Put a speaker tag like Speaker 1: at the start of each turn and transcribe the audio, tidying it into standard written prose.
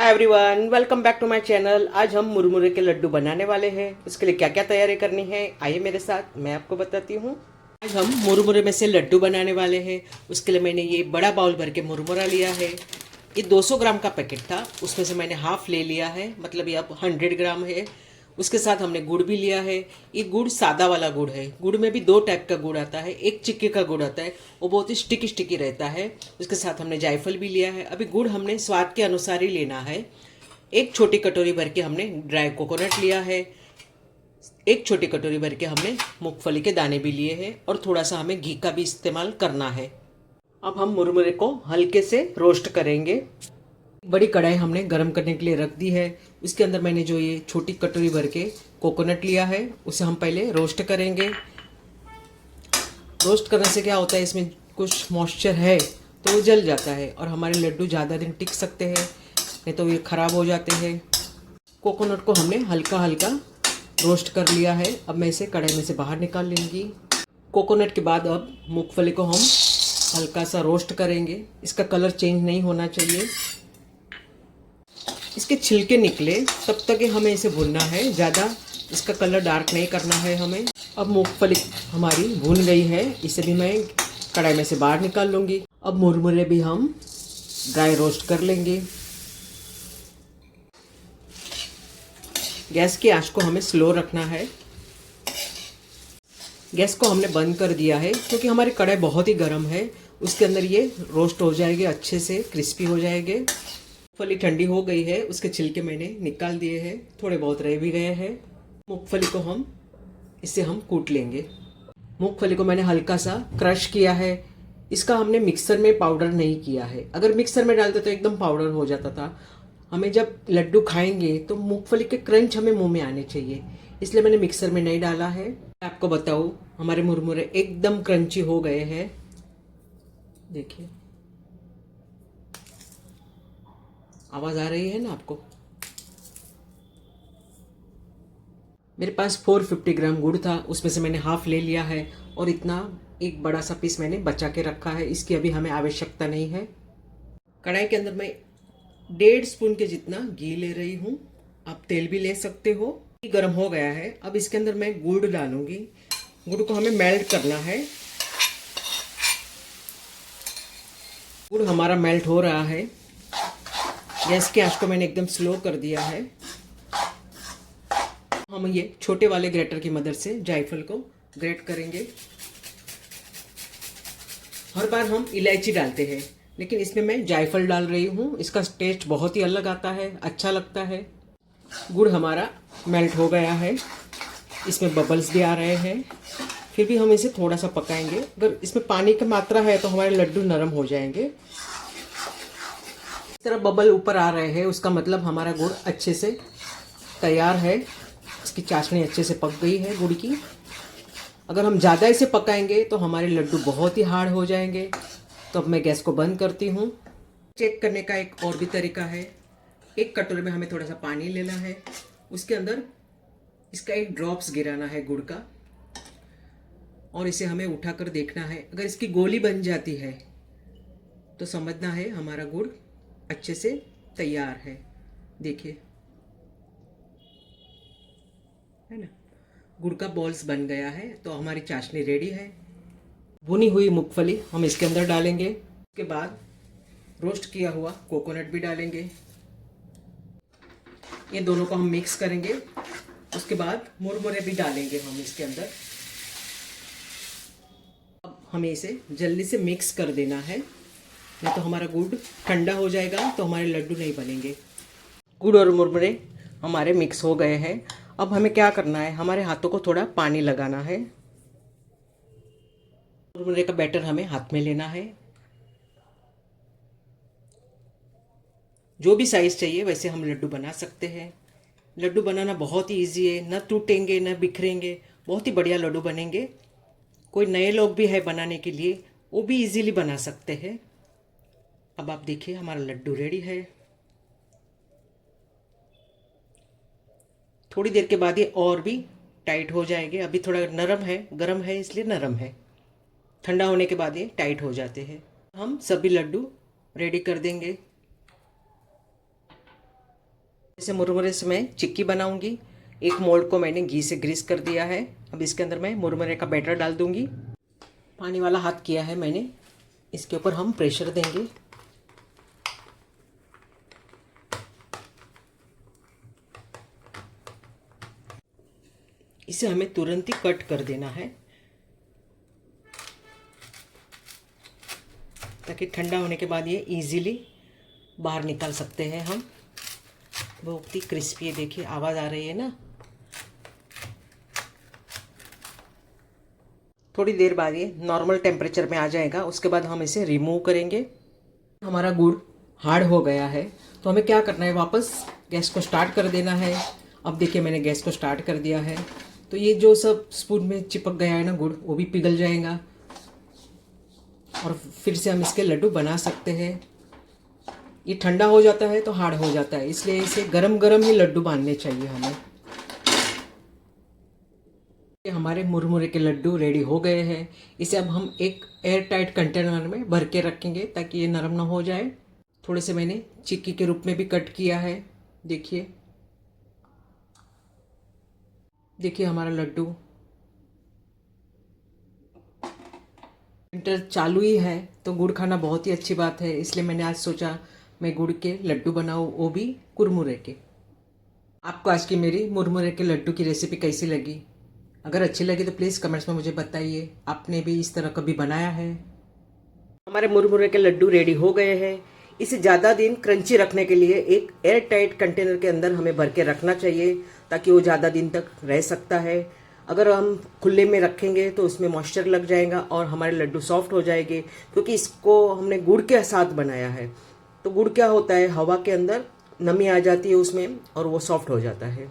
Speaker 1: Hi everyone, welcome back to my channel. आज हम मुरमुरे के लड्डू बनाने वाले हैं। उसके लिए क्या क्या तैयारी करनी है आइए मेरे साथ, मैं आपको बताती हूँ। आज हम मुरमुरे में से लड्डू बनाने वाले हैं। उसके लिए मैंने ये बड़ा बाउल भर के मुरमुरा लिया है। ये 200 ग्राम का पैकेट था, उसमें से मैंने हाफ ले लिया है, मतलब ये अब 100 ग्राम है। उसके साथ हमने गुड़ भी लिया है। ये गुड़ सादा वाला गुड़ है। गुड़ में भी दो टाइप का गुड़ आता है, एक चिक्की का गुड़ आता है, वो बहुत ही स्टिकी स्टिकी रहता है। उसके साथ हमने जायफल भी लिया है। अभी गुड़ हमने स्वाद के अनुसार ही लेना है। एक छोटी कटोरी भर के हमने ड्राई कोकोनट लिया है। एक छोटी कटोरी भर के हमने मूंगफली के दाने भी लिए हैं और थोड़ा सा हमें घी का भी इस्तेमाल करना है। अब हम मुरमुरे को हल्के से रोस्ट करेंगे। बड़ी कढ़ाई हमने गरम करने के लिए रख दी है। उसके अंदर मैंने जो ये छोटी कटोरी भर के कोकोनट लिया है उसे हम पहले रोस्ट करेंगे। रोस्ट करने से क्या होता है, इसमें कुछ मॉइस्चर है तो वो जल जाता है और हमारे लड्डू ज़्यादा दिन टिक सकते हैं, नहीं तो ये ख़राब हो जाते हैं। कोकोनट को हमने हल्का हल्का रोस्ट कर लिया है। अब मैं इसे कढ़ाई में से बाहर निकाल लूँगी। कोकोनट के बाद अब मूंगफली को हम हल्का सा रोस्ट करेंगे। इसका कलर चेंज नहीं होना चाहिए, इसके छिलके निकले तब तक हमें इसे भूनना है, ज़्यादा इसका कलर डार्क नहीं करना है हमें। अब मूंगफली हमारी भून गई है, इसे भी मैं कढ़ाई में से बाहर निकाल लूँगी। अब मुरमुरे भी हम ड्राई रोस्ट कर लेंगे। गैस की आंच को हमें स्लो रखना है। गैस को हमने बंद कर दिया है क्योंकि हमारी कढ़ाई बहुत ही गर्म है। उसके अंदर ये रोस्ट हो जाएंगे, अच्छे से क्रिस्पी हो जाएंगे। मूंगफली ठंडी हो गई है, उसके छिलके मैंने निकाल दिए हैं, थोड़े बहुत रह भी गए हैं। मूंगफली को हम कूट लेंगे। मूंगफली को मैंने हल्का सा क्रश किया है। इसका हमने मिक्सर में पाउडर नहीं किया है, अगर मिक्सर में डालते तो एकदम पाउडर हो जाता था। हमें जब लड्डू खाएंगे तो मूंगफली के क्रंच हमें मुंह में आने चाहिए, इसलिए मैंने मिक्सर में नहीं डाला है। आपको बताऊँ, हमारे मुरमुरे एकदम क्रंची हो गए हैं। देखिए आवाज़ आ रही है ना आपको। मेरे पास 450 ग्राम गुड़ था, उसमें से मैंने हाफ ले लिया है और इतना एक बड़ा सा पीस मैंने बचा के रखा है। इसकी अभी हमें आवश्यकता नहीं है। कढ़ाई के अंदर मैं 1.5 स्पून के जितना घी ले रही हूँ, आप तेल भी ले सकते हो। घी गर्म हो गया है, अब इसके अंदर मैं गुड़ डालूंगी। गुड़ को हमें मेल्ट करना है। गुड़ हमारा मेल्ट हो रहा है। गैस की आंच को मैंने एकदम स्लो कर दिया है। हम ये छोटे वाले ग्रेटर की मदद से जायफल को ग्रेट करेंगे। हर बार हम इलायची डालते हैं, लेकिन इसमें मैं जायफल डाल रही हूँ। इसका टेस्ट बहुत ही अलग आता है, अच्छा लगता है। गुड़ हमारा मेल्ट हो गया है, इसमें बबल्स भी आ रहे हैं, फिर भी हम इसे थोड़ा सा पकाएंगे। अगर इसमें पानी की मात्रा है तो हमारे लड्डू नरम हो जाएंगे। इस तरह बबल ऊपर आ रहे हैं, उसका मतलब हमारा गुड़ अच्छे से तैयार है, इसकी चाशनी अच्छे से पक गई है गुड़ की। अगर हम ज़्यादा इसे पकाएंगे तो हमारे लड्डू बहुत ही हार्ड हो जाएंगे। तो अब मैं गैस को बंद करती हूँ। चेक करने का एक और भी तरीका है। एक कटोरे में हमें थोड़ा सा पानी लेना है, उसके अंदर इसका एक ड्रॉप्स गिराना है गुड़ का, और इसे हमें उठाकर देखना है। अगर इसकी गोली बन जाती है तो समझना है हमारा गुड़ अच्छे से तैयार है। देखिए, है ना, गुड़ का बॉल्स बन गया है, तो हमारी चाशनी रेडी है। भुनी हुई मूंगफली हम इसके अंदर डालेंगे। उसके बाद रोस्ट किया हुआ कोकोनट भी डालेंगे। ये दोनों को हम मिक्स करेंगे। उसके बाद मुरमुरे भी डालेंगे हम इसके अंदर। अब हमें इसे जल्दी से मिक्स कर देना है, नहीं तो हमारा गुड़ ठंडा हो जाएगा तो हमारे लड्डू नहीं बनेंगे। गुड़ और मुरमुरे हमारे मिक्स हो गए हैं। अब हमें क्या करना है, हमारे हाथों को थोड़ा पानी लगाना है। मुरमुरे का बैटर हमें हाथ में लेना है। जो भी साइज़ चाहिए वैसे हम लड्डू बना सकते हैं। लड्डू बनाना बहुत ही ईजी है, न टूटेंगे न बिखरेंगे, बहुत ही बढ़िया लड्डू बनेंगे। कोई नए लोग भी है बनाने के लिए, वो भी इजीली बना सकते हैं। अब आप देखिए हमारा लड्डू रेडी है। थोड़ी देर के बाद ये और भी टाइट हो जाएंगे। अभी थोड़ा नरम है, गर्म है इसलिए नरम है। ठंडा होने के बाद ये टाइट हो जाते हैं। हम सभी लड्डू रेडी कर देंगे। जैसे मुरमुरे से मैं चिक्की बनाऊंगी। एक मोल्ड को मैंने घी से ग्रीस कर दिया है। अब इसके अंदर मैं मुरमुरे का बैटर डाल दूंगी। पानी वाला हाथ किया है मैंने। इसके ऊपर हम प्रेशर देंगे। इसे हमें तुरंत ही कट कर देना है ताकि ठंडा होने के बाद ये इजीली बाहर निकाल सकते हैं हम। बहुत ही क्रिस्पी है, देखिए आवाज़ आ रही है ना। थोड़ी देर बाद ये नॉर्मल टेम्परेचर में आ जाएगा। उसके बाद हम इसे रिमूव करेंगे। हमारा गुड़ हार्ड हो गया है तो हमें क्या करना है, वापस गैस को स्टार्ट कर देना है। अब देखिए मैंने गैस को स्टार्ट कर दिया है तो ये जो सब स्पून में चिपक गया है ना गुड़, वो भी पिघल जाएगा और फिर से हम इसके लड्डू बना सकते हैं। ये ठंडा हो जाता है तो हार्ड हो जाता है, इसलिए इसे गरम गरम ही लड्डू बांधने चाहिए हमें। हमारे मुरमुरे के लड्डू रेडी हो गए हैं। इसे अब हम एक एयर टाइट कंटेनर में भर के रखेंगे ताकि ये नरम ना हो जाए। थोड़े से मैंने चिक्की के रूप में भी कट किया है। देखिए देखिए हमारा लड्डू। विंटर चालू ही है तो गुड़ खाना बहुत ही अच्छी बात है, इसलिए मैंने आज सोचा मैं गुड़ के लड्डू बनाऊँ, वो भी कुरमुरे के। आपको आज की मेरी मुरमुरे के लड्डू की रेसिपी कैसी लगी? अगर अच्छी लगी तो प्लीज़ कमेंट्स में मुझे बताइए, आपने भी इस तरह कभी बनाया है? हमारे मुरमुरे के लड्डू रेडी हो गए हैं। इसे ज़्यादा दिन क्रंची रखने के लिए एक एयर टाइट कंटेनर के अंदर हमें भर के रखना चाहिए ताकि वो ज़्यादा दिन तक रह सकता है। अगर हम खुले में रखेंगे तो उसमें मॉइस्चर लग जाएगा और हमारे लड्डू सॉफ्ट हो जाएंगे, क्योंकि इसको हमने गुड़ के साथ बनाया है। तो गुड़ क्या होता है, हवा के अंदर नमी आ जाती है उसमें और वो सॉफ्ट हो जाता है।